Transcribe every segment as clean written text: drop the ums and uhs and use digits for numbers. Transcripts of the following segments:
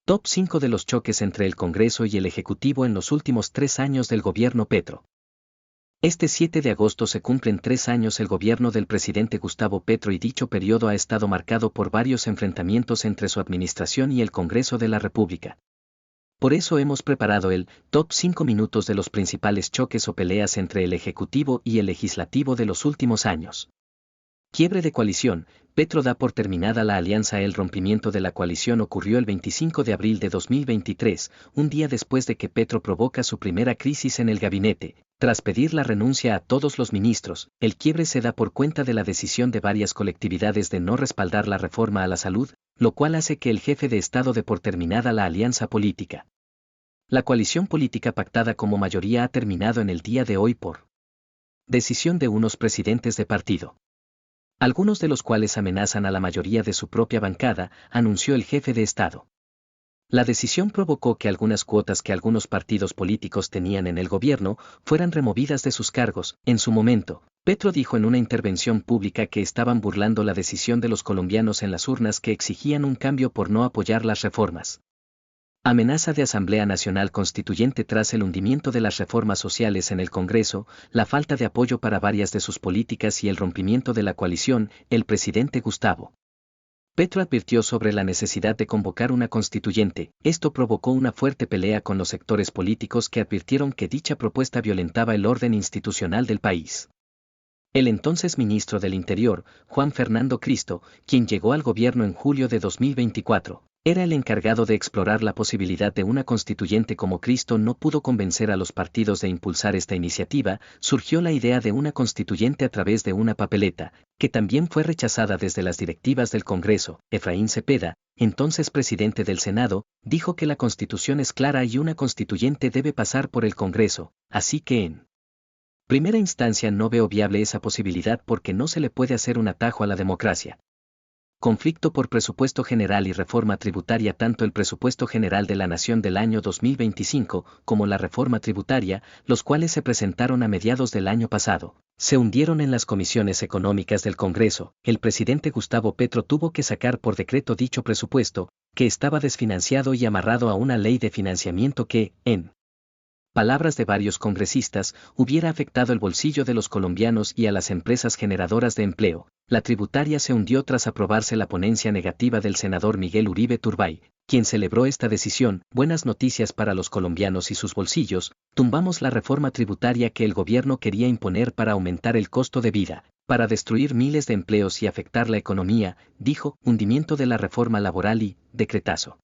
Top 5 de los choques entre el Congreso y el Ejecutivo en los últimos 3 años del gobierno Petro. Este 7 de agosto se cumplen 3 años el gobierno del presidente Gustavo Petro y dicho periodo ha estado marcado por varios enfrentamientos entre su administración y el Congreso de la República. Por eso hemos preparado el Top 5 minutos de los principales choques o peleas entre el Ejecutivo y el Legislativo de los últimos años. Quiebre de coalición. Petro da por terminada la alianza. El rompimiento de la coalición ocurrió el 25 de abril de 2023, un día después de que Petro provoca su primera crisis en el gabinete. Tras pedir la renuncia a todos los ministros, el quiebre se da por cuenta de la decisión de varias colectividades de no respaldar la reforma a la salud, lo cual hace que el jefe de Estado dé por terminada la alianza política. La coalición política pactada como mayoría ha terminado en el día de hoy por decisión de unos presidentes de partido, algunos de los cuales amenazan a la mayoría de su propia bancada, anunció el jefe de Estado. La decisión provocó que algunas cuotas que algunos partidos políticos tenían en el gobierno fueran removidas de sus cargos. En su momento, Petro dijo en una intervención pública que estaban burlando la decisión de los colombianos en las urnas que exigían un cambio por no apoyar las reformas. Amenaza de Asamblea Nacional Constituyente. Tras el hundimiento de las reformas sociales en el Congreso, la falta de apoyo para varias de sus políticas y el rompimiento de la coalición, el presidente Gustavo Petro advirtió sobre la necesidad de convocar una constituyente. Esto provocó una fuerte pelea con los sectores políticos que advirtieron que dicha propuesta violentaba el orden institucional del país. El entonces ministro del Interior, Juan Fernando Cristo, quien llegó al gobierno en julio de 2024, era el encargado de explorar la posibilidad de una constituyente. Como Cristo no pudo convencer a los partidos de impulsar esta iniciativa, surgió la idea de una constituyente a través de una papeleta, que también fue rechazada desde las directivas del Congreso. Efraín Cepeda, entonces presidente del Senado, dijo que la Constitución es clara y una constituyente debe pasar por el Congreso, así que en primera instancia no veo viable esa posibilidad porque no se le puede hacer un atajo a la democracia. Conflicto por presupuesto general y reforma tributaria. Tanto el presupuesto general de la Nación del año 2025 como la reforma tributaria, los cuales se presentaron a mediados del año pasado, se hundieron en las comisiones económicas del Congreso. El presidente Gustavo Petro tuvo que sacar por decreto dicho presupuesto, que estaba desfinanciado y amarrado a una ley de financiamiento que, en palabras de varios congresistas, hubiera afectado el bolsillo de los colombianos y a las empresas generadoras de empleo. La tributaria se hundió tras aprobarse la ponencia negativa del senador Miguel Uribe Turbay, quien celebró esta decisión. Buenas noticias para los colombianos y sus bolsillos. Tumbamos la reforma tributaria que el gobierno quería imponer para aumentar el costo de vida, para destruir miles de empleos y afectar la economía, dijo. Hundimiento de la reforma laboral y decretazo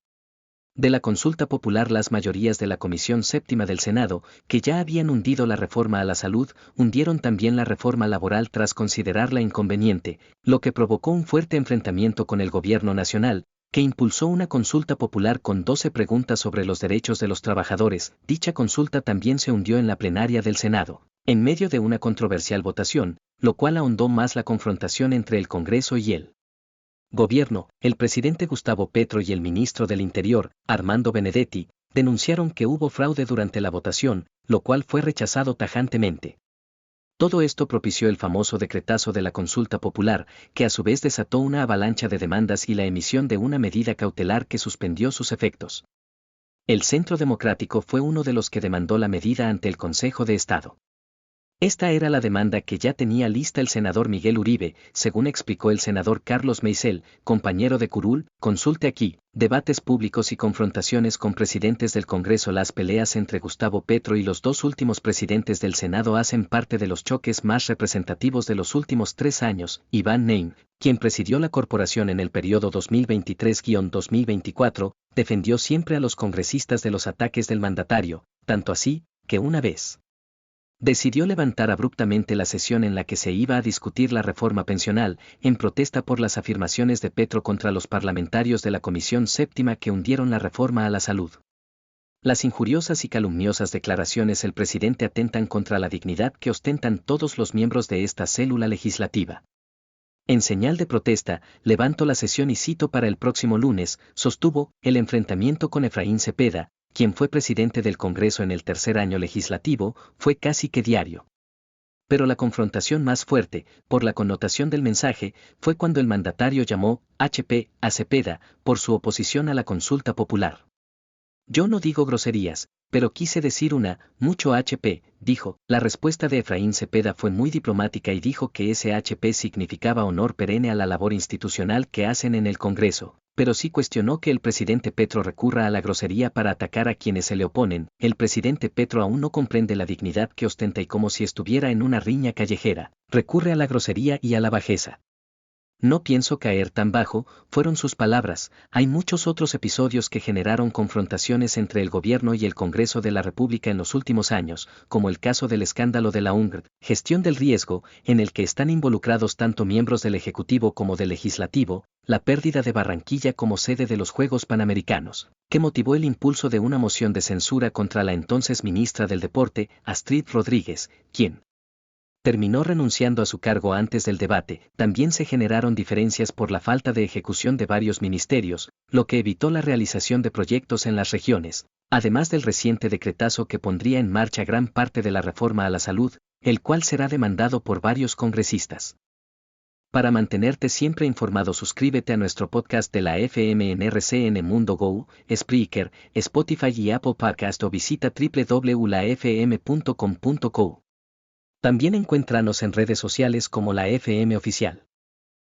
de la consulta popular. Las mayorías de la Comisión Séptima del Senado, que ya habían hundido la reforma a la salud, hundieron también la reforma laboral tras considerarla inconveniente, lo que provocó un fuerte enfrentamiento con el gobierno nacional, que impulsó una consulta popular con 12 preguntas sobre los derechos de los trabajadores. Dicha consulta también se hundió en la plenaria del Senado, en medio de una controversial votación, lo cual ahondó más la confrontación entre el Congreso y el gobierno. El presidente Gustavo Petro y el ministro del Interior, Armando Benedetti, denunciaron que hubo fraude durante la votación, lo cual fue rechazado tajantemente. Todo esto propició el famoso decretazo de la consulta popular, que a su vez desató una avalancha de demandas y la emisión de una medida cautelar que suspendió sus efectos. El Centro Democrático fue uno de los que demandó la medida ante el Consejo de Estado. Esta era la demanda que ya tenía lista el senador Miguel Uribe, según explicó el senador Carlos Meisel, compañero de curul. Consulte aquí, debates públicos y confrontaciones con presidentes del Congreso. Las peleas entre Gustavo Petro y los dos últimos presidentes del Senado hacen parte de los choques más representativos de los últimos 3 años. Iván Nein, quien presidió la corporación en el periodo 2023-2024, defendió siempre a los congresistas de los ataques del mandatario, tanto así, que una vez decidió levantar abruptamente la sesión en la que se iba a discutir la reforma pensional, en protesta por las afirmaciones de Petro contra los parlamentarios de la Comisión Séptima que hundieron la reforma a la salud. Las injuriosas y calumniosas declaraciones del presidente atentan contra la dignidad que ostentan todos los miembros de esta célula legislativa. En señal de protesta, levanto la sesión y cito para el próximo lunes, sostuvo. El enfrentamiento con Efraín Cepeda, quien fue presidente del Congreso en el tercer año legislativo, fue casi que diario. Pero la confrontación más fuerte, por la connotación del mensaje, fue cuando el mandatario llamó HP a Cepeda por su oposición a la consulta popular. Yo no digo groserías, pero quise decir mucho HP, dijo. La respuesta de Efraín Cepeda fue muy diplomática y dijo que ese HP significaba honor perenne a la labor institucional que hacen en el Congreso, pero sí cuestionó que el presidente Petro recurra a la grosería para atacar a quienes se le oponen. El presidente Petro aún no comprende la dignidad que ostenta y como si estuviera en una riña callejera, recurre a la grosería y a la bajeza. No pienso caer tan bajo, fueron sus palabras. Hay muchos otros episodios que generaron confrontaciones entre el gobierno y el Congreso de la República en los últimos años, como el caso del escándalo de la UNGR, gestión del riesgo, en el que están involucrados tanto miembros del Ejecutivo como del Legislativo, la pérdida de Barranquilla como sede de los Juegos Panamericanos, que motivó el impulso de una moción de censura contra la entonces ministra del Deporte, Astrid Rodríguez, quien terminó renunciando a su cargo antes del debate. También se generaron diferencias por la falta de ejecución de varios ministerios, lo que evitó la realización de proyectos en las regiones, además del reciente decretazo que pondría en marcha gran parte de la reforma a la salud, el cual será demandado por varios congresistas. Para mantenerte siempre informado, suscríbete a nuestro podcast de la FM en RCN Mundo Go, Spreaker, Spotify y Apple Podcast o visita www.lafm.com.co. También encuéntranos en redes sociales como la FM Oficial.